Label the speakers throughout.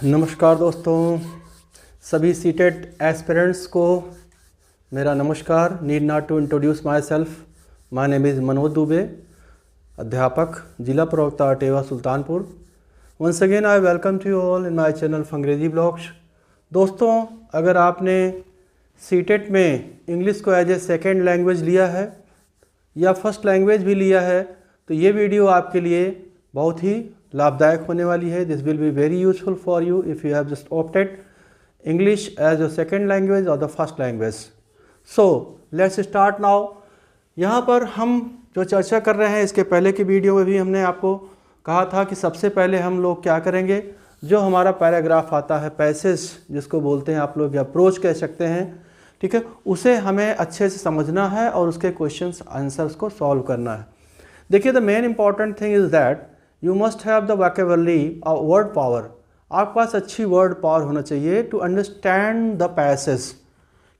Speaker 1: नमस्कार दोस्तों, सभी सीटेट एस्पिरेंट्स को मेरा नमस्कार। Need not to introduce myself. My name is Manoj Dubey, अध्यापक, जिला प्रवक्ता Atewa Sultanpur. Once again I welcome to you all in my channel Angrezi blogs. दोस्तों, अगर आपने सीटेट में इंग्लिश को एज ए सेकेंड लैंग्वेज लिया है या फर्स्ट लैंग्वेज भी लिया है तो ये वीडियो आपके लिए बहुत ही लाभदायक होने वाली है। This will be very useful for you if you have just opted English as a second language और the first language. So let's start now. यहाँ पर हम जो चर्चा कर रहे हैं, इसके पहले की वीडियो में भी हमने आपको कहा था कि सबसे पहले हम लोग क्या करेंगे, जो हमारा पैराग्राफ आता है, पैसेज जिसको बोलते हैं आप लोग, या अप्रोच कह सकते हैं, ठीक है, उसे हमें अच्छे से समझना है और उसके क्वेश्चंस आंसर्स को सॉल्व करना है। देखिए, the main important thing is that you must have the vocabulary और वर्ड पावर। आपके पास अच्छी वर्ड पावर होना चाहिए टू अंडरस्टैंड द पैसेज,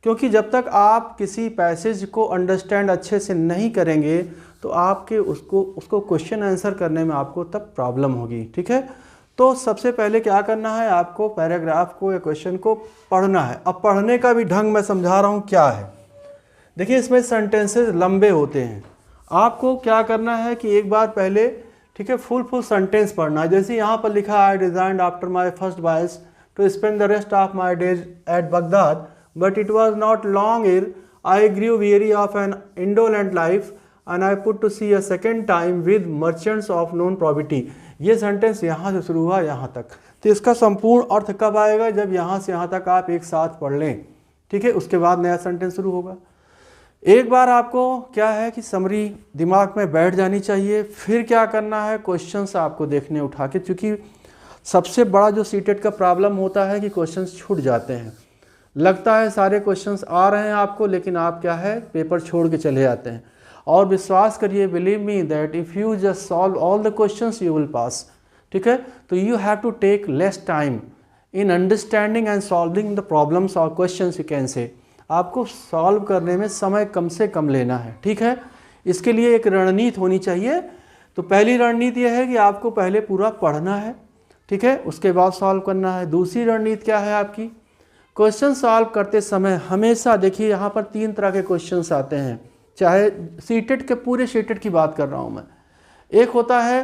Speaker 1: क्योंकि जब तक आप किसी पैसेज को अंडरस्टैंड अच्छे से नहीं करेंगे तो आपके उसको क्वेश्चन आंसर करने में आपको तब प्रॉब्लम होगी। ठीक है, तो सबसे पहले क्या करना है, आपको पैराग्राफ को या क्वेश्चन को पढ़ना है। अब पढ़ने का भी ढंग मैं समझा रहा हूँ क्या है। देखिए, इसमें सेंटेंसेस लंबे होते हैं। आपको क्या करना है कि एक बार पहले, ठीक है, फुल सेंटेंस पढ़ना है। जैसे यहाँ पर लिखा, I designed after my first voyage to spend the rest of my days at Baghdad, but it was not long ere I grew weary of an indolent life and I put to sea a second time with merchants of known probity. ये sentence यहाँ से शुरू हुआ यहाँ तक। तो इसका संपूर्ण अर्थ कब आएगा, जब यहाँ से यहाँ तक आप एक साथ पढ़ लें। ठीक है, उसके बाद नया सेंटेंस शुरू होगा। एक बार आपको क्या है कि समरी दिमाग में बैठ जानी चाहिए। फिर क्या करना है, क्वेश्चंस आपको देखने उठा के, क्योंकि सबसे बड़ा जो सीटेट का प्रॉब्लम होता है कि क्वेश्चंस छूट जाते हैं। लगता है सारे क्वेश्चंस आ रहे हैं आपको, लेकिन आप क्या है, पेपर छोड़ के चले जाते हैं। और विश्वास करिए, believe me that if you just solve all the questions you will pass. ठीक है, तो you have to take less time in understanding and solving the problems और क्वेश्चंस यू कैन से। आपको सॉल्व करने में समय कम से कम लेना है। ठीक है, इसके लिए एक रणनीति होनी चाहिए। तो पहली रणनीति यह है कि आपको पहले पूरा पढ़ना है, ठीक है, उसके बाद सॉल्व करना है। दूसरी रणनीति क्या है आपकी, क्वेश्चन सॉल्व करते समय हमेशा देखिए, यहाँ पर 3 तरह के क्वेश्चंस आते हैं। चाहे सीटेट के पूरे सीटेट की बात कर रहा हूँ मैं। एक होता है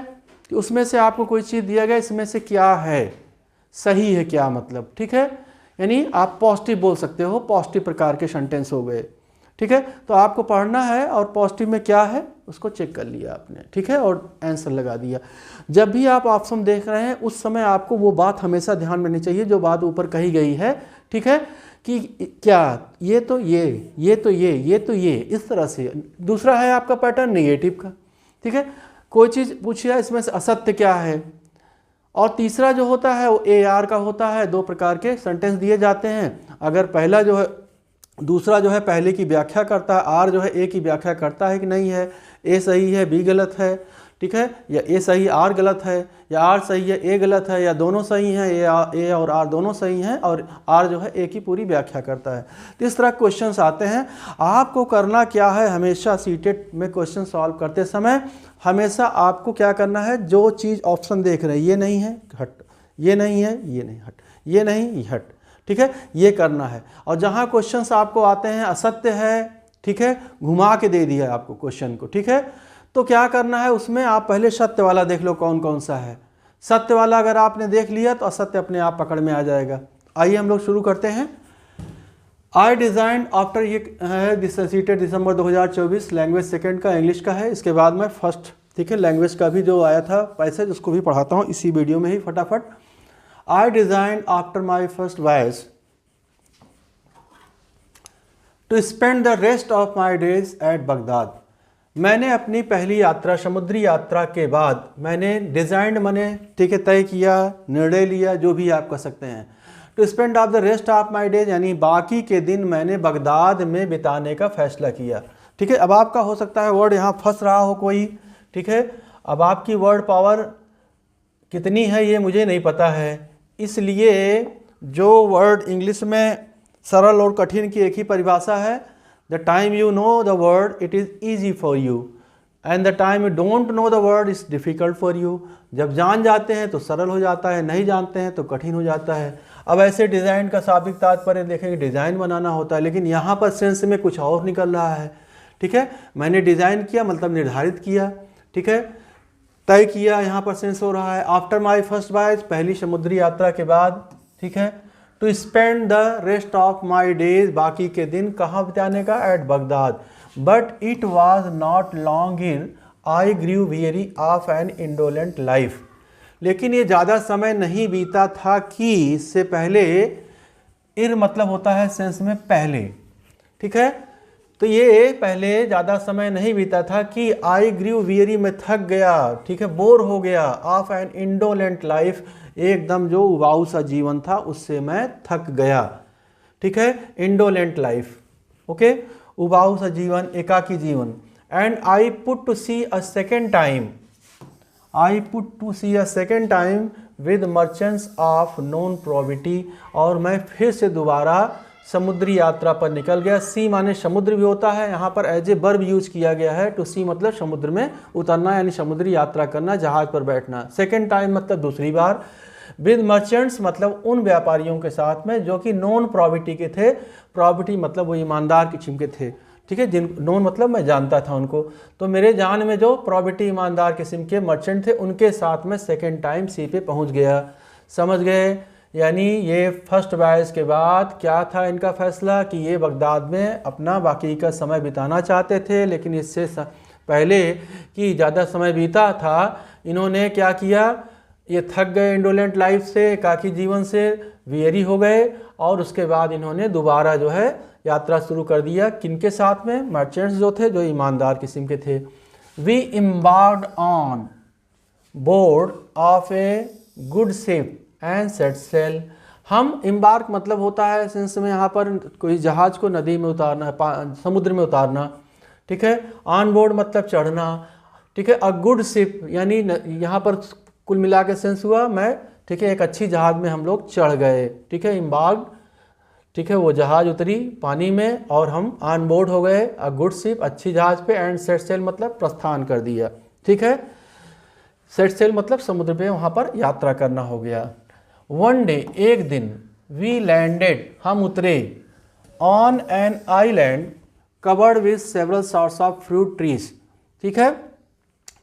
Speaker 1: कि उसमें से आपको कोई चीज़ दिया गया, इसमें से क्या है, सही है क्या, मतलब, ठीक है, यानी आप पॉजिटिव बोल सकते हो, पॉजिटिव प्रकार के सेंटेंस हो गए। ठीक है, तो आपको पढ़ना है और पॉजिटिव में क्या है उसको चेक कर लिया आपने, ठीक है, और आंसर लगा दिया। जब भी आप ऑप्शन देख रहे हैं उस समय आपको वो बात हमेशा ध्यान में रहनी चाहिए जो बात ऊपर कही गई है। ठीक है, कि क्या, ये तो ये तो ये तो ये, इस तरह से। दूसरा है आपका पैटर्न नेगेटिव का। ठीक है, कोई चीज़ पूछिए इसमें से असत्य क्या है। और तीसरा जो होता है वो AR का होता है। 2 प्रकार के सेंटेंस दिए जाते हैं। अगर पहला जो है, दूसरा जो है पहले की व्याख्या करता है, R जो है A की व्याख्या करता है कि नहीं है, A सही है B गलत है, ठीक है, या A सही R गलत है, या R सही है A गलत है, या दोनों सही हैं, A और R दोनों सही हैं, और R जो है A की पूरी व्याख्या करता है। तो इस तरह क्वेश्चंस आते हैं। आपको करना क्या है, हमेशा सीटेट में क्वेश्चन सॉल्व करते समय हमेशा आपको क्या करना है, जो चीज़ ऑप्शन देख रहे हैं, ये नहीं है हट, ये नहीं है ये नहीं हट, ये नहीं ये हट, ठीक है, ये करना है। और जहाँ क्वेश्चंस आपको आते हैं असत्य है, ठीक है, घुमा के दे दिया आपको क्वेश्चन को, ठीक है, तो क्या करना है, उसमें आप पहले सत्य वाला देख लो कौन कौन सा है। सत्य वाला अगर आपने देख लिया तो असत्य अपने आप पकड़ में आ जाएगा। आइए हम लोग शुरू करते हैं। आई डिज़ाइन आफ्टर, ये है सीटेट दिसंबर 2024, लैंग्वेज सेकंड का, इंग्लिश का है। इसके बाद में फर्स्ट, ठीक है, लैंग्वेज का भी जो आया था पैसेज उसको भी पढ़ाता हूँ इसी वीडियो में ही फटाफट। I designed after my first voyage to spend the rest of my days at Baghdad. मैंने अपनी पहली यात्रा, समुद्री यात्रा के बाद मैंने डिज़ाइंड मैंने, ठीक है, तय किया, निर्णय लिया, जो भी आप कह सकते हैं, to spend of the rest of my days, यानी बाकी के दिन मैंने बगदाद में बिताने का फैसला किया। ठीक है, अब आपका हो सकता है वर्ड यहाँ फंस रहा हो कोई, ठीक है, अब आपकी वर्ड पावर कितनी है ये मुझे नहीं पता है, इसलिए जो वर्ड इंग्लिश में सरल और कठिन की एक ही परिभाषा है, the time you know the word it is easy for you and the time you don't know the word is difficult for you. जब जान जाते हैं तो सरल हो जाता है, नहीं जानते हैं तो कठिन हो जाता है। अब ऐसे डिज़ाइन का शाब्दिक तात्पर्य देखेंगे, डिज़ाइन बनाना होता है, लेकिन यहाँ पर सेंस में कुछ और निकल रहा है। ठीक है, मैंने डिज़ाइन किया मतलब निर्धारित किया, ठीक है, तय किया, यहाँ पर सेंस हो रहा है। आफ्टर माई फर्स्ट वॉयज, पहली समुद्री यात्रा के बाद, ठीक है, to spend the rest of my days, बाकी के दिन कहाँ बिताने का, at Baghdad. But it was not long in I grew weary of an indolent life, लेकिन ये ज़्यादा समय नहीं बीता था कि, इससे पहले, इर मतलब होता है सेंस में पहले, ठीक है, तो ये पहले ज़्यादा समय नहीं बीता था कि आई ग्रीव वेरी में थक गया, ठीक है, बोर हो गया, ऑफ एन इंडोलेंट लाइफ, एकदम जो उबाऊ सा जीवन था उससे मैं थक गया, ठीक है, इंडोलेंट लाइफ, ओके, उबाऊ सा जीवन, एकाकी जीवन। And I put to sea a second time, I put to sea a second time with merchants of known probity, और मैं फिर से दोबारा समुद्री यात्रा पर निकल गया। सी माने समुद्र भी होता है, यहाँ पर एज ए वर्ब यूज किया गया है। टू सी मतलब समुद्र में उतरना, यानी समुद्री यात्रा करना, जहाज पर बैठना। सेकेंड टाइम मतलब दूसरी बार। विद मर्चेंट्स मतलब उन व्यापारियों के साथ में जो कि नॉन प्रॉबिटी के थे। प्रॉबिटी मतलब वो ईमानदार किस्म के थे, ठीक है, जिन नॉन मतलब मैं जानता था उनको, तो मेरे जान में जो प्रॉबिटी ईमानदार किस्म के मर्चेंट थे उनके साथ में सेकेंड टाइम सी पे पहुँच गया। समझ गए? यानी ये फर्स्ट वॉयज के बाद क्या था इनका फैसला कि ये बगदाद में अपना बाकी का समय बिताना चाहते थे, लेकिन इससे पहले कि ज़्यादा समय बीता था इन्होंने क्या किया, ये थक गए इंडोलेंट लाइफ से, एकाकी जीवन से, वेरी हो गए, और उसके बाद इन्होंने दोबारा जो है यात्रा शुरू कर दिया। किनके साथ में? मर्चेंट्स जो थे, जो ईमानदार किस्म के थे। We embarked on board of a good ship and set sail. हम एम्बार्क मतलब होता है सेंस में यहाँ पर कोई जहाज को नदी में उतारना, समुद्र में उतारना, ठीक है। ऑन बोर्ड मतलब चढ़ना, ठीक है। अ गुड शिप यानी यहाँ पर कुल मिला के सेंस हुआ मैं, ठीक है, एक अच्छी जहाज में हम लोग चढ़ गए, ठीक है। एम्बार्क्ड, ठीक है, वो जहाज उतरी पानी में और हम ऑन बोर्ड हो गए अ गुड शिप, अच्छी जहाज पे, एंड सेट सेल मतलब प्रस्थान कर दिया, ठीक है। सेट सेल मतलब समुद्र पे वहाँ पर यात्रा करना हो गया। वन डे एक दिन, वी लैंडेड हम उतरे, on an island covered with several sorts of fruit trees, ठीक है।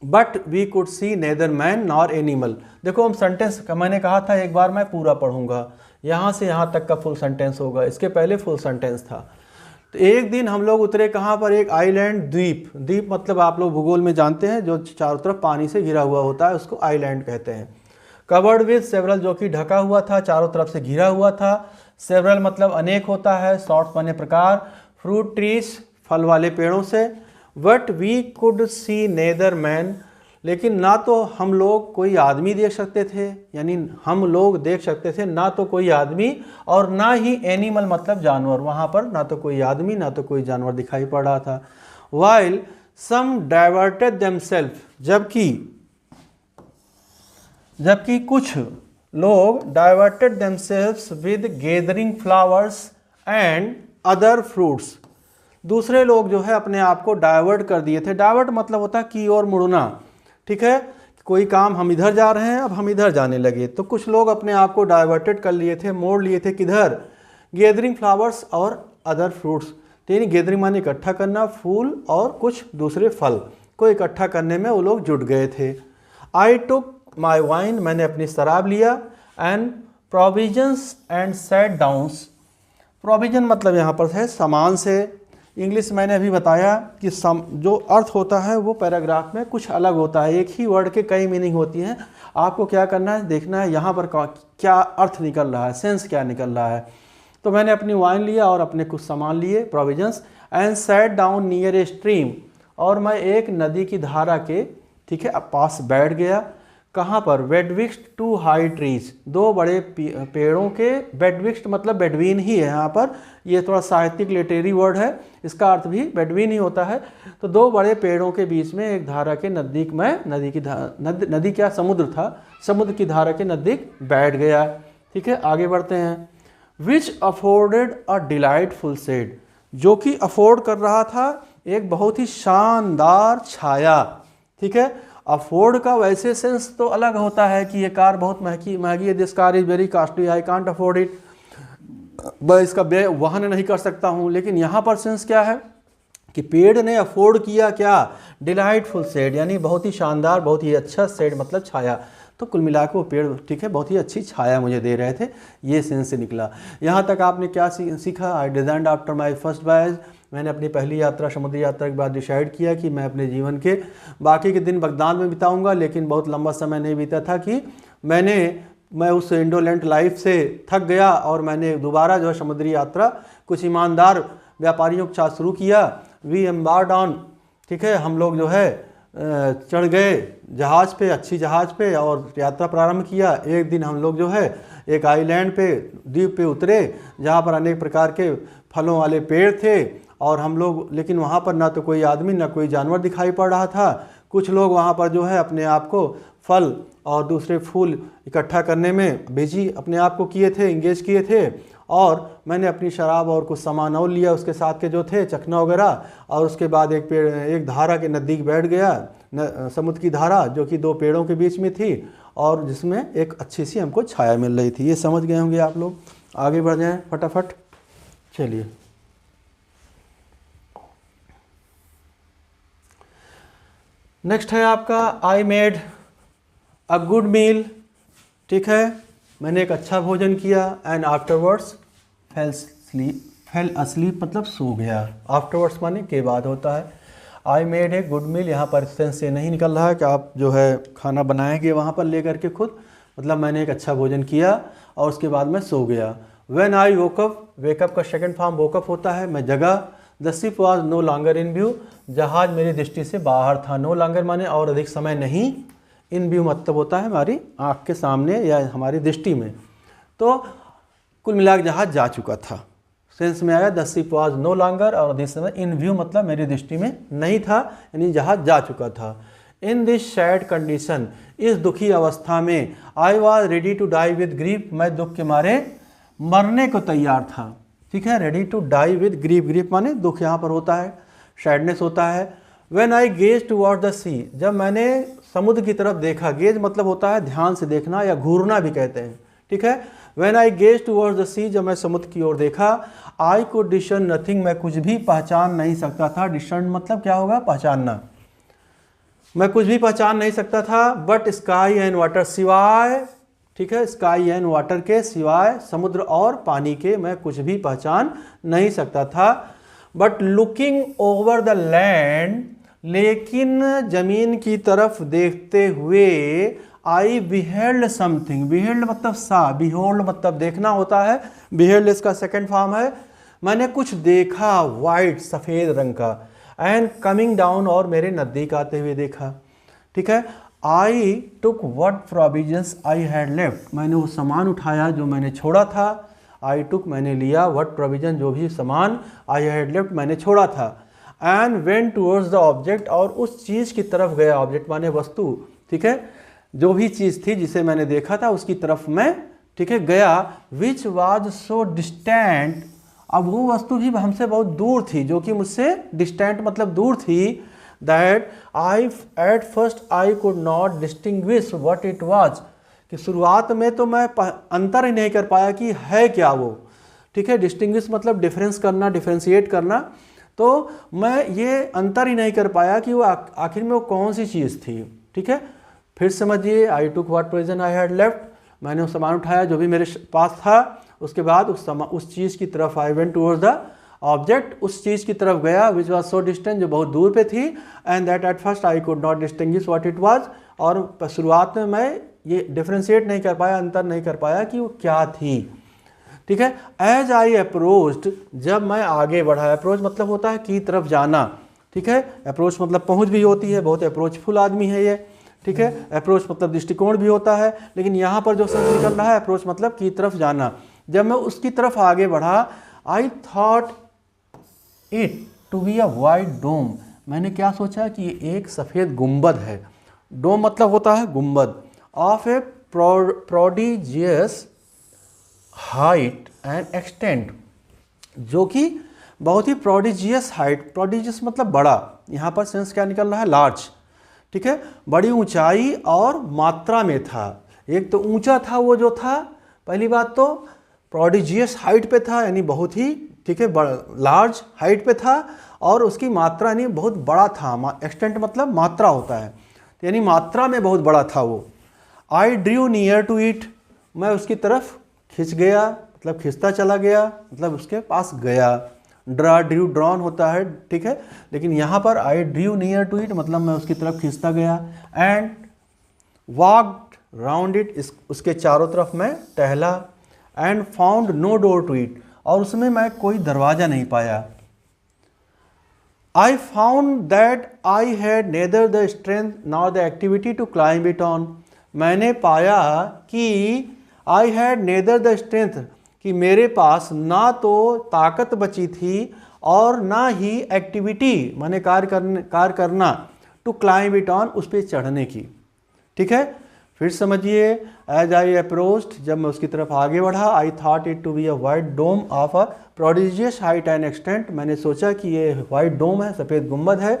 Speaker 1: But we could see neither man nor animal. देखो हम सेंटेंस का मैंने कहा था एक बार मैं पूरा पढ़ूंगा, यहाँ से यहाँ तक का फुल सेंटेंस होगा, इसके पहले फुल सेंटेंस था। तो एक दिन हम लोग उतरे कहाँ पर, एक आइलैंड, द्वीप। द्वीप मतलब आप लोग भूगोल में जानते हैं, जो चारों तरफ पानी से घिरा हुआ होता है उसको आइलैंड कहते हैं। कवर्ड विद सेवरल जो कि ढका हुआ था, चारों तरफ से घिरा हुआ था। सेवरल मतलब अनेक होता है, सॉर्ट्स माने प्रकार, फ्रूट ट्रीज फल वाले पेड़ों से। But we could see neither man, लेकिन ना तो हम लोग कोई आदमी देख सकते थे, यानी हम लोग देख सकते थे ना तो कोई आदमी, और ना ही एनिमल मतलब जानवर, वहाँ पर ना तो कोई आदमी ना तो कोई जानवर दिखाई पड़ रहा था। वाइल सम डाइवर्टेड देमसेल्फ, जबकि कुछ लोग diverted themselves with gathering flowers and other fruits, दूसरे लोग जो है अपने आप को डाइवर्ट कर दिए थे। डाइवर्ट मतलब होता है की ओर मुड़ना, ठीक है। कोई काम हम इधर जा रहे हैं, अब हम इधर जाने लगे, तो कुछ लोग अपने आप को डाइवर्टेड कर लिए थे, मोड़ लिए थे। किधर? गैदरिंग फ्लावर्स और अदर फ्रूट्स, यानी गैदरिंग माने इकट्ठा करना, फूल और कुछ दूसरे फल को इकट्ठा करने में वो लोग जुट गए थे। आई टुक माई वाइन, मैंने अपनी शराब लिया, and provisions and set downs. Provision मतलब यहाँ पर है सामान से। इंग्लिश मैंने अभी बताया कि जो अर्थ होता है वो पैराग्राफ में कुछ अलग होता है, एक ही वर्ड के कई मीनिंग होती हैं। आपको क्या करना है, देखना है यहाँ पर क्या अर्थ निकल रहा है, सेंस क्या निकल रहा है। तो मैंने अपनी वाइन लिया और अपने कुछ सामान लिए, provisions, and sat down near a stream, और मैं एक नदी की धारा के, ठीक है, पास बैठ गया। कहाँ पर? बेडविक्स्ट टू हाई ट्रीज, दो बड़े पेड़ों के, बेडविक्स्ट मतलब बेडवीन ही है यहाँ पर, ये थोड़ा साहित्यिक लिटरेरी वर्ड है, इसका अर्थ भी बेडवीन ही होता है। तो दो बड़े पेड़ों के बीच में एक धारा के नज़दीक में, नदी क्या, समुद्र था, समुद्र की धारा के नज़दीक बैठ गया, ठीक है। आगे बढ़ते हैं। विच अफोर्डेड अ डिलाइटफुल शेड, जो कि अफोर्ड कर रहा था एक बहुत ही शानदार छाया, ठीक है। अफोर्ड का वैसे सेंस तो अलग होता है कि ये कार बहुत महंगी है, this car is very costly, I can't afford it, मैं इसका व्यय वहन नहीं कर सकता हूँ। लेकिन यहाँ पर सेंस क्या है कि पेड़ ने अफोर्ड किया क्या, डिलाइटफुल शेड, यानी बहुत ही शानदार, बहुत ही अच्छा शेड मतलब छाया। तो कुल मिला के वो पेड़ ठीक है बहुत ही अच्छी छाया मुझे दे रहे थे, ये सेंस से निकला। यहाँ तक आपने क्या सीखा, I designed after my first voyage, मैंने अपनी पहली यात्रा समुद्री यात्रा के बाद डिसाइड किया कि मैं अपने जीवन के बाकी के दिन बगदाद में बिताऊंगा, लेकिन बहुत लंबा समय नहीं बीता था कि मैं उस इंडोलेंट लाइफ से थक गया और मैंने दोबारा जो है समुद्री यात्रा कुछ ईमानदार व्यापारियों के साथ शुरू किया। वी एम्बार्ड ऑन, ठीक है, हम लोग जो है चढ़ गए जहाज़ पे, अच्छी जहाज़ पे, और यात्रा प्रारंभ किया। एक दिन हम लोग जो है एक आइलैंड पे, द्वीप पे उतरे जहाँ पर अनेक प्रकार के फलों वाले पेड़ थे, और हम लोग, लेकिन वहाँ पर ना तो कोई आदमी ना कोई जानवर दिखाई पड़ रहा था। कुछ लोग वहाँ पर जो है अपने आप को फल और दूसरे फूल इकट्ठा करने में बिजी अपने आप को किए थे, इंगेज किए थे, और मैंने अपनी शराब और कुछ सामान और लिया उसके साथ के जो थे, चखना वगैरह, और उसके बाद एक धारा के नज़दीक बैठ गया, समुद्र की धारा जो कि दो पेड़ों के बीच में थी और जिसमें एक अच्छी सी हमको छाया मिल रही थी। ये समझ गए होंगे आप लोग। आगे बढ़ जाएं फटाफट, चलिए। नेक्स्ट है आपका I made a good meal, ठीक है, मैंने एक अच्छा भोजन किया, एंड आफ्टरवर्ड्स फेल अस्लीप मतलब सो गया। आफ्टरवर्ड्स माने के बाद होता है। I made a good meal, यहाँ पर सेंस से नहीं निकल रहा है कि आप जो है खाना बनाएंगे वहाँ पर ले करके खुद, मतलब मैंने एक अच्छा भोजन किया और उसके बाद मैं सो गया। व्हेन आई वोकअप, वेकअप का सेकंड फॉर्म वोकअप होता है, मैं जगा। The ship was no longer in view, जहाज मेरी दृष्टि से बाहर था। नो लॉन्गर माने और अधिक समय नहीं, इन व्यू मतलब होता है हमारी आँख के सामने या हमारी दृष्टि में। तो कुल मिलाकर जहाज जा चुका था, सेंस में आया the ship was no longer, और अधिक समय इन व्यू मतलब मेरी दृष्टि में नहीं था, यानी जहाज जा चुका था। इन दिस सैड कंडीशन, इस दुखी अवस्था में, I was ready to die with grief, मैं दुख के मारे मरने को तैयार था, ठीक है। Ready to die with grief, grief माने दुख यहाँ पर होता है, सैडनेस होता है। When I gaze toward the sea, जब मैंने समुद्र की तरफ देखा, गेज मतलब होता है ध्यान से देखना या घूरना भी कहते हैं, ठीक है। When I gaze toward the sea, जब मैं समुद्र की ओर देखा, आई कुड डिस्टर्न नथिंग, मैं कुछ भी पहचान नहीं सकता था। डिस्टर्न मतलब क्या होगा, पहचानना, मैं कुछ भी पहचान नहीं सकता था। बट स्काई एंड वाटर, सिवाय, ठीक है, स्काई एंड वाटर के, सिवाय समुद्र और पानी के मैं कुछ भी पहचान नहीं सकता था। But looking over the land, लेकिन जमीन की तरफ देखते हुए, आई बिहेल्ड समथिंग, बिहेल्ड मतलब सा, बिहोल्ड मतलब देखना होता है, बिहेल्ड इसका सेकंड फॉर्म है। मैंने कुछ देखा, वाइट सफ़ेद रंग का, एंड कमिंग डाउन, और मेरे नज़दीक आते हुए देखा, ठीक है। I took what provisions I had left, मैंने वो सामान उठाया जो मैंने छोड़ा था। आई टुक मैंने लिया, व्हाट प्रोविजन जो भी सामान, आई हैड लेफ्ट मैंने छोड़ा था। And went towards the object, और उस चीज़ की तरफ गया, ऑब्जेक्ट माने वस्तु, ठीक है, जो भी चीज़ थी जिसे मैंने देखा था उसकी तरफ मैं, ठीक है, गया। विच वाज सो डिस्टेंट, अब वो वस्तु भी हमसे बहुत दूर थी, जो कि मुझसे डिस्टेंट मतलब दूर थी। That I eight first I could not distinguish what it was, कि शुरुआत में तो मैं अंतर ही नहीं कर पाया कि है क्या वो, ठीक है। डिस्टिंग्विश मतलब डिफरेंस करना, डिफरेंशिएट करना, तो मैं ये अंतर ही नहीं कर पाया कि वो आखिर में वो कौन सी चीज़ थी, ठीक है। फिर समझिए, I took what provision I had left, मैंने वो सामान उठाया जो भी मेरे पास था। उसके बाद उस चीज़ की तरफ, I went towards the object, उस चीज़ की तरफ गया, विच वॉज सो डिस्टेंट, जो बहुत दूर पे थी। And that at first I could not distinguish what it was, और शुरुआत में मैं ये डिफ्रेंशिएट नहीं कर पाया, अंतर नहीं कर पाया कि वो क्या थी, ठीक है। एज आई अप्रोच्ड, जब मैं आगे बढ़ा, अप्रोच मतलब होता है की तरफ जाना, ठीक है। अप्रोच मतलब पहुंच भी होती है, बहुत अप्रोचफुल आदमी है ये, ठीक है। अप्रोच मतलब दृष्टिकोण भी होता है, लेकिन यहाँ पर जो शब्द निकल रहा है अप्रोच मतलब की तरफ जाना। जब मैं उसकी तरफ आगे बढ़ा, I thought it to be a white dome, मैंने क्या सोचा कि ये एक सफ़ेद गुंबद है। डोम मतलब होता है गुंबद, of A prodigious height and extent, जो कि बहुत ही प्रोडिजियस हाइट, प्रोडिजियस मतलब बड़ा, यहाँ पर सेंस क्या निकल रहा है, लार्ज, ठीक है, बड़ी ऊंचाई और मात्रा में था। एक तो ऊंचा था वो जो था, पहली बात तो प्रोडिजियस हाइट पे था, यानी बहुत ही, ठीक है, लार्ज हाइट पे था, और उसकी मात्रा यानी बहुत बड़ा था। एक्सटेंट मतलब मात्रा होता है, तो यानी मात्रा में बहुत बड़ा था वो। I drew near to it, मैं उसकी तरफ खिंच गया, मतलब खिंचता चला गया, मतलब उसके पास गया। ड्रू ड्रॉन होता है, ठीक है, लेकिन यहाँ पर I drew near to it मतलब मैं उसकी तरफ खिंचता गया। एंड वॉक्ड राउंड इट, उसके चारों तरफ मैं टहला। And found no door to it, और उसमें मैं कोई दरवाज़ा नहीं पाया। I found that I had neither the strength nor the activity to climb it on. मैंने पाया कि I had neither the strength, कि मेरे पास ना तो ताकत बची थी और ना ही एक्टिविटी, माने कार्य करना, टू क्लाइंब इट ऑन, उस पर चढ़ने की। ठीक है, फिर समझिए। एज आई अप्रोच्ड, जब मैं उसकी तरफ आगे बढ़ा, I thought it to be a white dome of a prodigious height and extent, मैंने सोचा कि ये वाइट डोम है, सफ़ेद गुंबद है,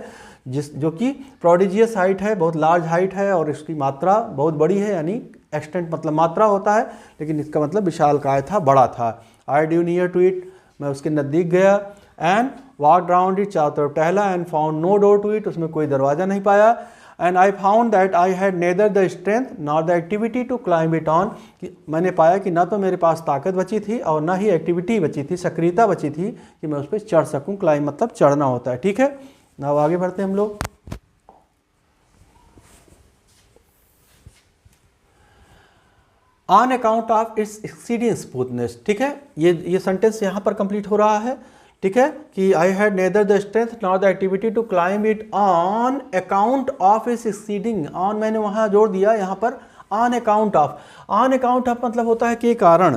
Speaker 1: जो कि प्रोडिजियस हाइट है, बहुत लार्ज हाइट है, और इसकी मात्रा बहुत बड़ी है, यानी एक्सटेंट मतलब मात्रा होता है, लेकिन इसका मतलब विशालकाय था, बड़ा था। I drew near to it, मैं उसके नज़दीक गया। एंड वॉक राउंड इट, चारों तरफ टहला। And found no door to it, उसमें कोई दरवाज़ा नहीं पाया। And I found that I had neither the strength nor the activity to climb it on, कि मैंने पाया कि ना तो मेरे पास ताकत बची थी और ना ही एक्टिविटी बची थी, सक्रियता बची थी कि मैं उस पर चढ़ सकूं। क्लाइंब मतलब चढ़ना होता है। ठीक है, ना आगे बढ़ते हैं हम लोग। On account of its exceeding smoothness, ठीक है, ये सेंटेंस यहाँ पर कंप्लीट हो रहा है। ठीक है, कि I had neither the strength nor the activity to climb it on account of its exceeding, on मैंने वहाँ जोड़ दिया, यहाँ पर on account of. On account of मतलब होता है के कारण।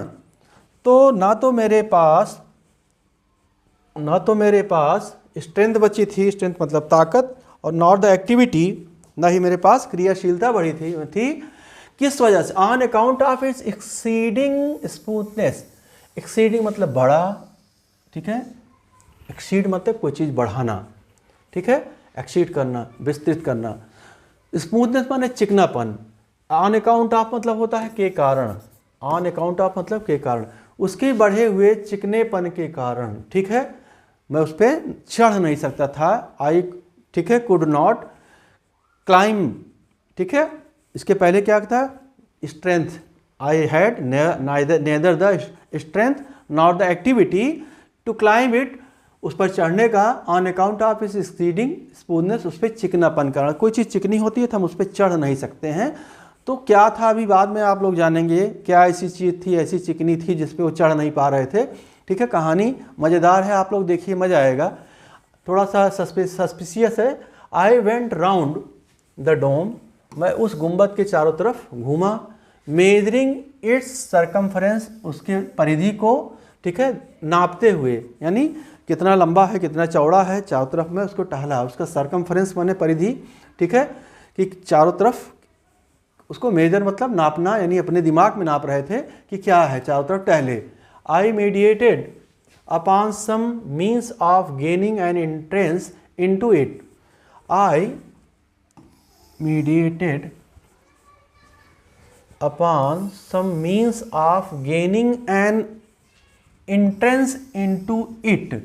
Speaker 1: तो ना तो मेरे पास स्ट्रेंथ बची थी, स्ट्रेंथ मतलब ताकत, और नॉर द एक्टिविटी, ना ही मेरे पास क्रियाशीलता बढ़ी थी। किस वजह से? On account of its exceeding smoothness. Exceeding मतलब बड़ा, ठीक है, एक्सीड मतलब कोई चीज़ बढ़ाना, ठीक है, एक्सीड करना, विस्तृत करना। स्मूथनेस माने चिकनापन। ऑन अकाउंट ऑफ मतलब होता है के कारण, ऑन अकाउंट ऑफ मतलब के कारण, उसके बढ़े हुए चिकनेपन के कारण, ठीक है, मैं उस पर चढ़ नहीं सकता था। आई, ठीक है, कुड नॉट क्लाइंब, ठीक है, इसके पहले क्या था? Strength, I had neither the strength not the activity to climb it, उस पर चढ़ने का। On account of its exceeding smoothness, उस पर चिकनापन कारण, कोई चीज़ चिकनी होती है तो हम उस पर चढ़ नहीं सकते हैं। तो क्या था अभी बाद में आप लोग जानेंगे, क्या ऐसी चीज़ थी, ऐसी चिकनी थी जिस पे वो चढ़ नहीं पा रहे थे। ठीक है, कहानी मज़ेदार है, आप लोग देखिए, मज़ा आएगा। थोड़ा सा सस्पिशियस है। I went round the dome, मैं उस गुंबद के चारों तरफ घूमा। मेजरिंग इट्स सरकमफ्रेंस, उसके परिधि को, ठीक है, नापते हुए, यानी कितना लंबा है, कितना चौड़ा है, चारों तरफ मैं उसको टहला। उसका सरकमफ्रेंस माने परिधि, ठीक है, कि चारों तरफ उसको मेजर मतलब नापना, यानी अपने दिमाग में नाप रहे थे कि क्या है, चारों तरफ टहले। I mediated upon some means of gaining an entrance into it, I mediated upon some means of gaining an entrance into it,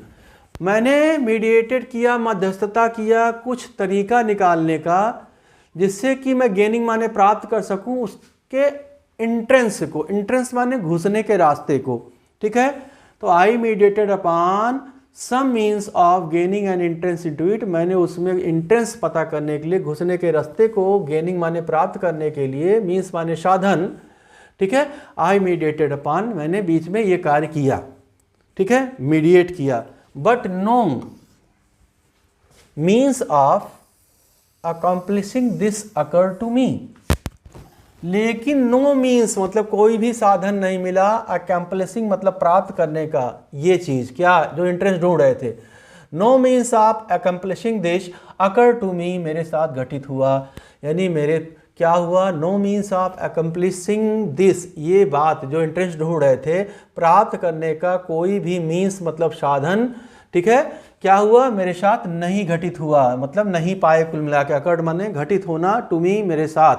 Speaker 1: मैंने मीडिएटेड किया, मध्यस्थता किया, कुछ तरीका निकालने का जिससे कि मैं गेनिंग माने प्राप्त कर सकूं उसके एंट्रेंस को। एंट्रेंस माने घुसने के रास्ते को, ठीक है। तो I mediated upon some means of gaining an entrance into it, मैंने उसमें एंट्रेंस पता करने के लिए, घुसने के रास्ते को, गेनिंग माने प्राप्त करने के लिए, मीन्स माने साधन, ठीक है। आई मीडिएटेड अपॉन, मैंने बीच में ये कार्य किया, ठीक है, मीडिएट किया। But no means of accomplishing this occur to me, लेकिन नो मीन्स मतलब कोई भी साधन नहीं मिला, अकम्प्लिशिंग मतलब प्राप्त करने का, ये चीज़ क्या जो इंटरेस्ट ढूंढ रहे थे। No means of accomplishing this occur to me, मेरे साथ घटित हुआ, यानी मेरे क्या हुआ, no means of accomplishing this, ये बात जो इंटरेस्ट ढूंढ रहे थे, प्राप्त करने का कोई भी मीन्स मतलब साधन ठीक है, क्या हुआ मेरे साथ नहीं घटित हुआ, मतलब नहीं पाए कुल मिला के, अकर्ड माने घटित होना, टू मी मेरे साथ,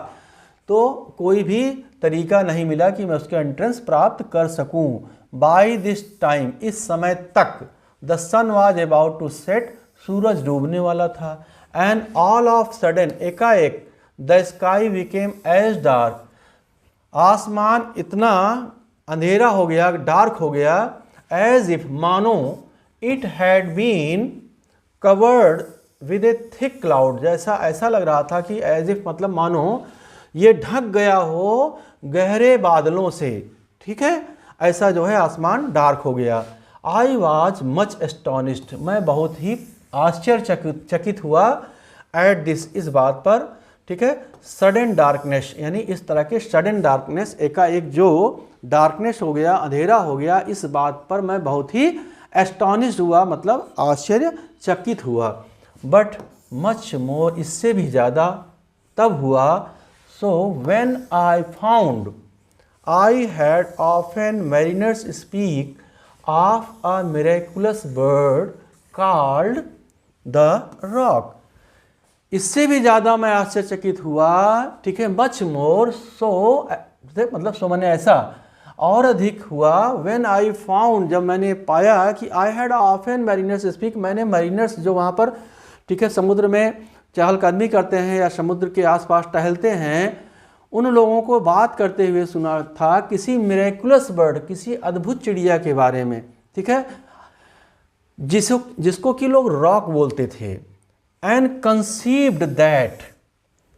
Speaker 1: तो कोई भी तरीका नहीं मिला कि मैं उसके एंट्रेंस प्राप्त कर सकूं। बाय दिस टाइम, इस समय तक, the sun was about to set, सूरज डूबने वाला था। एंड ऑल ऑफ सडन, एकाएक, the sky became as dark, आसमान इतना अंधेरा हो गया, डार्क हो गया, एज इफ, मानो, it had been covered with a thick cloud, जैसा ऐसा लग रहा था कि एज इफ मतलब मानो ये ढक गया हो गहरे बादलों से, ठीक है, ऐसा जो है आसमान डार्क हो गया। आई वॉज मच एस्टॉनिश्ड, मैं बहुत ही आश्चर्यचकित हुआ, एट दिस, इस बात पर, ठीक है, सडन डार्कनेस, यानी इस तरह के सडन डार्कनेस, एकाएक जो डार्कनेस हो गया, अंधेरा हो गया, इस बात पर मैं बहुत ही एस्टॉनिश्ड हुआ, मतलब आश्चर्यचकित हुआ। बट मच मोर, इससे भी ज़्यादा तब हुआ, so when I found, I had often mariners speak of a miraculous bird called the rock, इससे भी ज़्यादा मैं आश्चर्यचकित हुआ, ठीक है, मच मोर, सो मतलब सो मैंने ऐसा और अधिक हुआ, व्हेन आई फाउंड, जब मैंने पाया कि I had often mariners speak, मैंने मैरिनर्स जो वहाँ पर, ठीक है, समुद्र में चहलकदमी करते हैं या समुद्र के आसपास टहलते हैं, उन लोगों को बात करते हुए सुना था किसी मिरेकुलस बर्ड, किसी अद्भुत चिड़िया के बारे में, ठीक है, जिसको कि लोग रॉक बोलते थे। And conceived that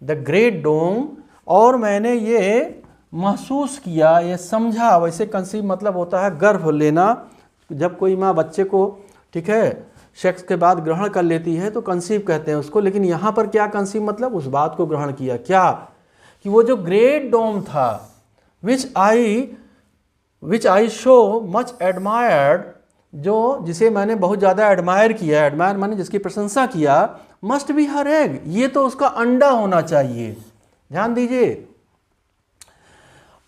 Speaker 1: the great dome, और मैंने ये महसूस किया, ये समझा, वैसे कंसीव मतलब होता है गर्भ लेना, जब कोई माँ बच्चे को, ठीक है, सेक्स के बाद ग्रहण कर लेती है तो कंसीव कहते हैं उसको, लेकिन यहाँ पर क्या कंसीव मतलब, उस बात को ग्रहण किया, क्या कि वो जो ग्रेट डोम था, विच आई शो मच एडमायर्ड, जो जिसे मैंने बहुत ज़्यादा एडमायर किया, एडमायर माने जिसकी प्रशंसा किया, मस्ट बी हर एग, ये तो उसका अंडा होना चाहिए। ध्यान दीजिए,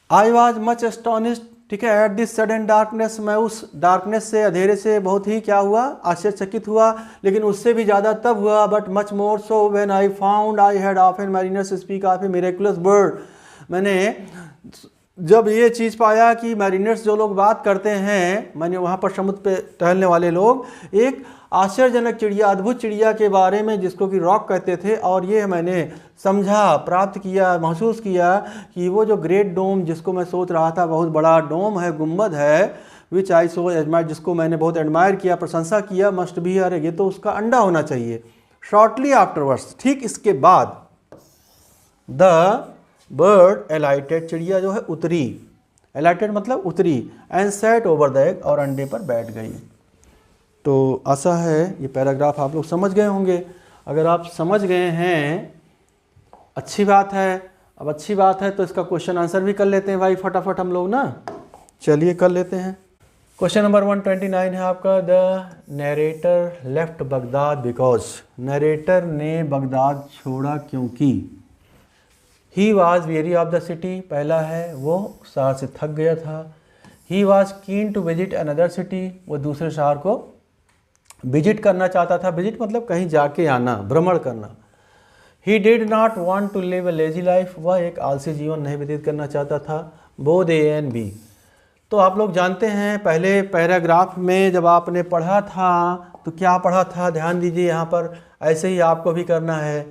Speaker 1: आई वॉज मच एस्टॉनिश्ड, ठीक है, एट दिस सडन डार्कनेस, मैं उस डार्कनेस से, अंधेरे से बहुत ही क्या हुआ, आश्चर्यचकित हुआ, लेकिन उससे भी ज़्यादा तब हुआ, but much more so when I found I had often mariners speak of A miraculous bird, मैंने जब ये चीज़ पाया कि मैरिनर्स जो लोग बात करते हैं, मैंने वहाँ पर समुद्र पे टहलने वाले लोग, एक आश्चर्यजनक चिड़िया, अद्भुत चिड़िया के बारे में, जिसको कि रॉक कहते थे, और ये मैंने समझा, प्राप्त किया, महसूस किया कि वो जो ग्रेट डोम, जिसको मैं सोच रहा था बहुत बड़ा डोम है, गुम्बद है, विच आई सो एडमायर, जिसको मैंने बहुत एडमायर किया, प्रशंसा किया, मस्ट बी, अरे ये तो उसका अंडा होना चाहिए। शॉर्टली आफ्टरवर्ड्स, ठीक इसके बाद, द बर्ड एलाइटेड, चिड़िया जो है उतरी, एलाइटेड मतलब उतरी, and set over the egg, और अंडे पर बैठ गई। तो आशा है ये पैराग्राफ आप लोग समझ गए होंगे। अगर आप समझ गए हैं, अच्छी बात है। अब अच्छी बात है तो इसका क्वेश्चन आंसर भी कर लेते हैं भाई, फटाफट हम लोग ना, चलिए कर लेते हैं। क्वेश्चन नंबर 129 है आपका, the narrator left Baghdad because, narrator ने बगदाद छोड़ा क्योंकि, he was very of the city, पहला है वो शहर से थक गया था, he was keen to visit another city, वो दूसरे शहर को विजिट करना चाहता था, विजिट मतलब कहीं जाके आना, भ्रमण करना। He did not want to live a lazy life, वह एक आलसी जीवन नहीं व्यतीत करना चाहता था, बोथ ए एंड बी। तो आप लोग जानते हैं पहले पैराग्राफ में जब आपने पढ़ा था तो क्या पढ़ा था, ध्यान दीजिए, यहाँ पर ऐसे ही आपको भी करना है,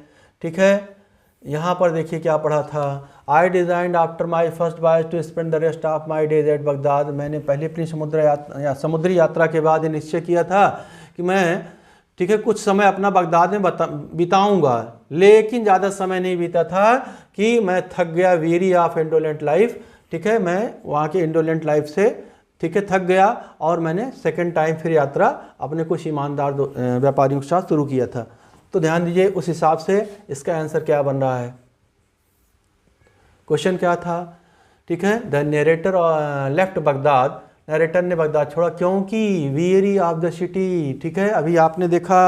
Speaker 1: ठीक है। यहाँ पर देखिए क्या पढ़ा था, I designed after my first voyage to spend the rest of my days at Baghdad, मैंने पहले अपनी समुद्री यात्रा के बाद ये निश्चय किया था कि मैं, ठीक है, कुछ समय अपना बगदाद में बिताऊंगा, लेकिन ज़्यादा समय नहीं बीता था कि मैं थक गया, वेरी ऑफ इंडोलेंट लाइफ, ठीक है, मैं वहाँ के इंडोलेंट लाइफ से, ठीक है, थक गया, और मैंने सेकेंड टाइम फिर यात्रा अपने कुछ ईमानदार व्यापारियों के साथ शुरू किया था। तो ध्यान दीजिए, उस हिसाब से इसका आंसर क्या बन रहा है, क्वेश्चन क्या था, ठीक है, the narrator left Baghdad, narrator ने बगदाद छोड़ा क्योंकि वेरी ऑफ द सिटी, ठीक है, अभी आपने देखा,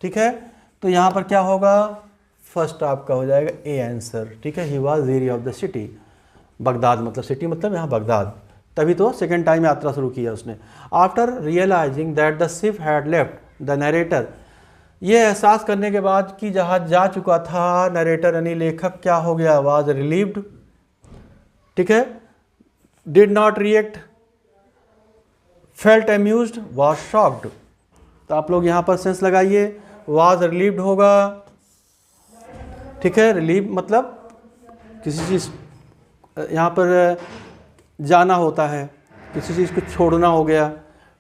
Speaker 1: ठीक है, तो यहाँ पर क्या होगा, फर्स्ट आपका हो जाएगा ए आंसर, ठीक है, ही was very of the city, Baghdad मतलब सिटी मतलब यहाँ बगदाद, तभी तो सेकेंड टाइम यात्रा शुरू किया उसने। After realising that the ship had left the narrator, ये एहसास करने के बाद कि जहाज जा चुका था, नरेटर यानी लेखक क्या हो गया, वाज रिलीव्ड, ठीक है, did not react, felt amused, was shocked. तो आप लोग यहाँ पर सेंस लगाइए, वाज रिलीव्ड होगा, ठीक है, रिलीव मतलब किसी चीज़ यहाँ पर जाना होता है, किसी चीज़ को छोड़ना हो गया।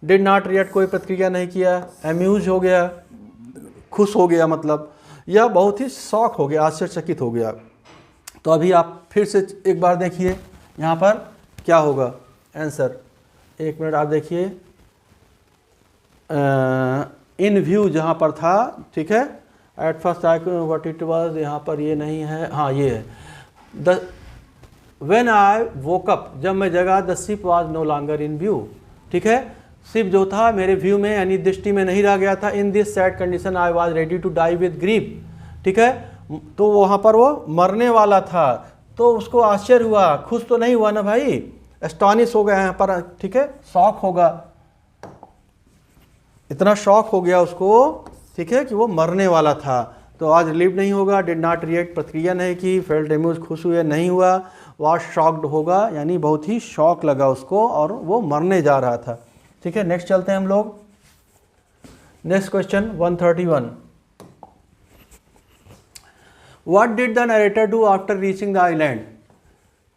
Speaker 1: डिड नॉट रिएक्ट कोई प्रतिक्रिया नहीं किया, अम्यूज हो गया, खुश हो गया मतलब, या बहुत ही शॉक हो गया, आश्चर्यचकित हो गया। तो अभी आप फिर से एक बार देखिए यहाँ पर क्या होगा आंसर, एक मिनट आप देखिए, इन व्यू जहाँ पर था, ठीक है, at first I what it was, यहाँ पर ये नहीं है, हाँ ये है, the when I woke up, जब मैं जगा, the ship was no longer in view, ठीक है, शिप जो था मेरे व्यू में यानी दृष्टि में नहीं रह गया था। In this sad condition I was ready to die with grief, ठीक है, तो वहाँ पर वो मरने वाला था, तो उसको आश्चर्य हुआ, खुश तो नहीं हुआ ना भाई, एस्टॉनिश हो गया यहाँ पर, ठीक है, शॉक होगा, इतना शॉक हो गया उसको, ठीक है, कि वो मरने वाला था। तो आज रिलीव नहीं होगा, डिड नॉट रिएक्ट प्रतिक्रिया नहीं की, फेल्ट अम्यूज खुश हुए नहीं हुआ, वाज शॉक्ड होगा यानी बहुत ही शॉक लगा उसको और वो मरने जा रहा था, ठीक है। नेक्स्ट चलते हैं हम लोग, next question 131, what did the narrator do after reaching the island,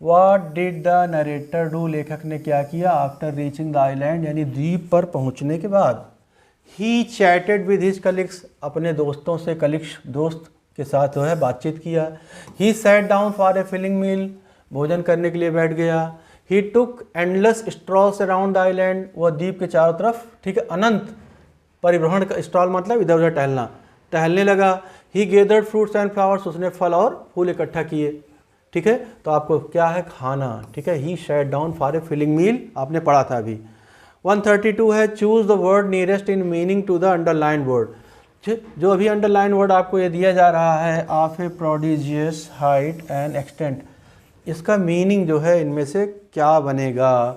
Speaker 1: what did the narrator do, लेखक ने क्या किया आफ्टर रीचिंग द आइलैंड यानी द्वीप पर पहुंचने के बाद। ही चैटेड विद हिज कलीग्स, अपने दोस्तों से, कलीग्स दोस्त के साथ जो है बातचीत किया। He sat down for a filling meal, भोजन करने के लिए बैठ गया। He took endless strolls around the island, वह द्वीप के चारों तरफ, ठीक है, अनंत परिभ्रमण का, स्टॉल मतलब इधर उधर टहलना, टहलने लगा। ही गेदर्ड फ्रूट्स एंड फ्लावर्स, उसने फल और फूल इकट्ठा किए, ठीक है। तो आपको क्या है, खाना, ठीक है। He sat down for a filling meal, आपने पढ़ा था अभी। 132 है, choose the word nearest in meaning to the underline word, जो अभी अंडरलाइन वर्ड आपको ये दिया जा रहा है, of A prodigious height and extent, इसका मीनिंग जो है इनमें से क्या बनेगा।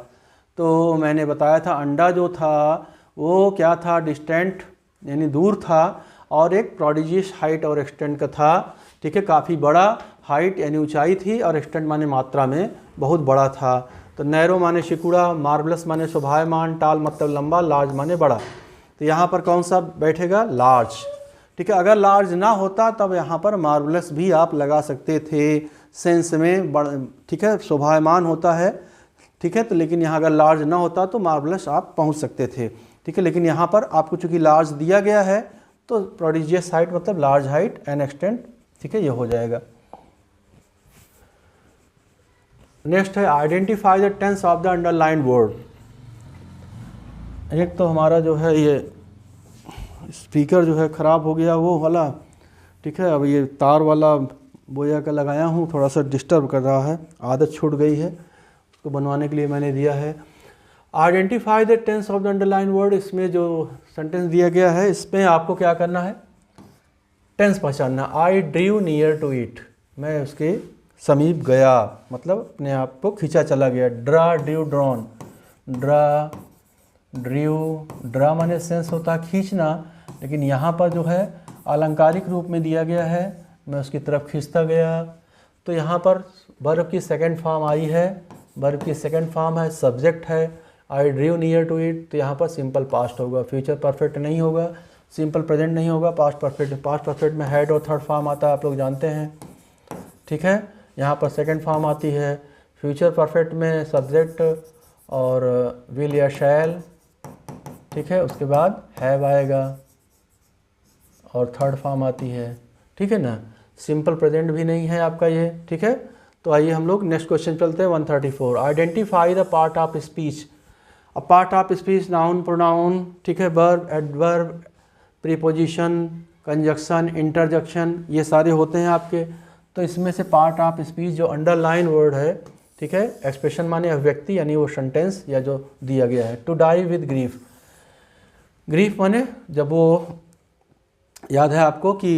Speaker 1: तो मैंने बताया था अंडा जो था वो क्या था, डिस्टेंट यानी दूर था, और एक प्रोडिजियस हाइट और एक्सटेंट का था, ठीक है, काफ़ी बड़ा, हाइट यानी ऊंचाई थी और एक्सटेंट माने मात्रा में बहुत बड़ा था। तो नैरो माने सिकुड़ा, मार्वलस माने शोभायमान, टाल मतलब लंबा, लार्ज माने बड़ा। तो यहाँ पर कौन सा बैठेगा, लार्ज, ठीक है। अगर लार्ज ना होता तब यहाँ पर मार्वलस भी आप लगा सकते थे, सेंस में बड़ा, ठीक है, शोभायमान होता है, ठीक है। तो लेकिन यहाँ अगर लार्ज ना होता तो मार्वलस आप पहुँच सकते थे, ठीक है। लेकिन यहाँ पर आपको चूँकि लार्ज दिया गया है तो प्रोडिजियस हाइट मतलब लार्ज हाइट एंड एक्सटेंट, ठीक है, ये हो जाएगा। नेक्स्ट है identify the tense of the underline word. एक तो हमारा जो है ये स्पीकर जो है ख़राब हो गया वो वाला, ठीक है। अब ये तार वाला बोया का लगाया हूँ, थोड़ा सा डिस्टर्ब कर रहा है, आदत छूट गई है, उसको बनवाने के लिए मैंने दिया है। Identify the tense of the underline word, इसमें जो सेंटेंस दिया गया है इसमें आपको क्या करना है, टेंस पहचानना। आई ड्रीव नियर टू इट, मैं उसके समीप गया, मतलब अपने आप को खींचा चला गया। ड्रा, ड्रीव, ड्रॉन, ड्रा, ड्रीव, ड्रा माने सेंस होता है खींचना, लेकिन यहाँ पर जो है अलंकारिक रूप में दिया गया है, मैं उसकी तरफ खींचता गया। तो यहाँ पर वर्ब की सेकंड फॉर्म आई है, वर्ब की सेकंड फॉर्म है, सब्जेक्ट है, आई ड्रीव नियर टू इट, तो यहाँ पर सिंपल पास्ट होगा, फ्यूचर परफेक्ट नहीं होगा, सिंपल प्रेजेंट नहीं होगा, पास्ट परफेक्ट। पास्ट परफेक्ट में हेड और थर्ड फॉर्म आता है, आप लोग जानते हैं, ठीक है। यहाँ पर सेकंड फॉर्म आती है। फ्यूचर परफेक्ट में सब्जेक्ट और विल या शैल, ठीक है, उसके बाद हैव आएगा और थर्ड फॉर्म आती है, ठीक है ना। सिंपल प्रेजेंट भी नहीं है आपका ये, ठीक है। तो आइए हम लोग नेक्स्ट क्वेश्चन चलते हैं 134। Identify the part of speech. अब part of speech noun, pronoun, ठीक है, verb, adverb, preposition, conjunction, interjection, ये सारे होते हैं आपके। तो इसमें से पार्ट ऑफ स्पीच जो अंडरलाइन वर्ड है, ठीक है, एक्सप्रेशन माने अभिव्यक्ति यानी वो सेंटेंस या जो दिया गया है। To die with grief, grief माने जब वो, याद है आपको कि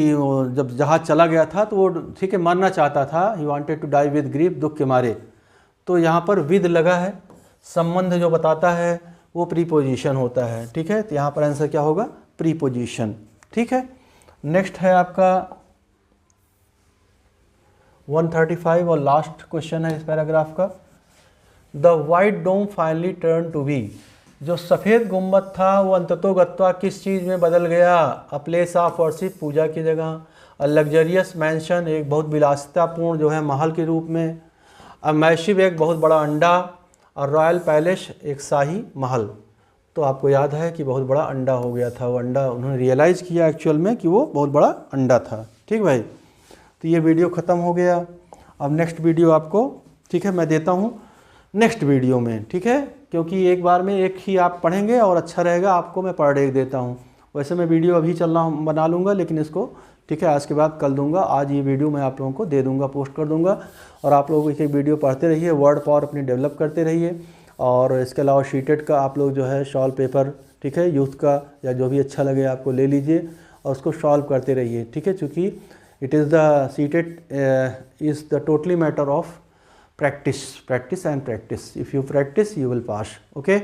Speaker 1: जब जहाज चला गया था तो वो, ठीक है, मरना चाहता था, he wanted to die with grief, दुख के मारे। तो यहाँ पर विद लगा है, संबंध जो बताता है वो प्रीपोजिशन होता है, ठीक है। तो यहाँ पर आंसर क्या होगा, प्रीपोजिशन, ठीक है। नेक्स्ट है आपका 135 और लास्ट क्वेश्चन है इस पैराग्राफ का। The white dome finally turn to be, जो सफ़ेद गुम्बद था वो अंततोगत्वा किस चीज़ में बदल गया, अ प्लेस ऑफ वर्शिप, पूजा की जगह, अ लग्जरियस मैंशन, एक बहुत विलासितापूर्ण जो है महल के रूप में, अ मैशिव, एक बहुत बड़ा अंडा, और रॉयल पैलेस, एक शाही महल। तो आपको याद है कि बहुत बड़ा अंडा हो गया था, वो अंडा उन्होंने रियलाइज़ किया एक्चुअल में कि वो बहुत बड़ा अंडा था, ठीक भाई। तो ये वीडियो ख़त्म हो गया। अब नेक्स्ट वीडियो आपको, ठीक है, मैं देता हूँ नेक्स्ट वीडियो में, ठीक है, क्योंकि एक बार में एक ही आप पढ़ेंगे और अच्छा रहेगा, आपको मैं पर डे देता हूँ। वैसे मैं वीडियो अभी बना लूँगा, लेकिन इसको, ठीक है, आज के बाद कल दूंगा। आज ये वीडियो मैं आप लोगों को दे दूंगा, पोस्ट कर दूंगा, और आप लोग एक एक वीडियो पढ़ते रहिए, वर्ड पावर अपनी डेवलप करते रहिए। और इसके अलावा शीटेड का आप लोग जो है सॉल्व पेपर, ठीक है, यूथ का या जो भी अच्छा लगे आपको ले लीजिए और उसको सॉल्व करते रहिए, ठीक है, क्योंकि it is the seated is the totally matter of practice and practice. If you practice, you will pass. Okay.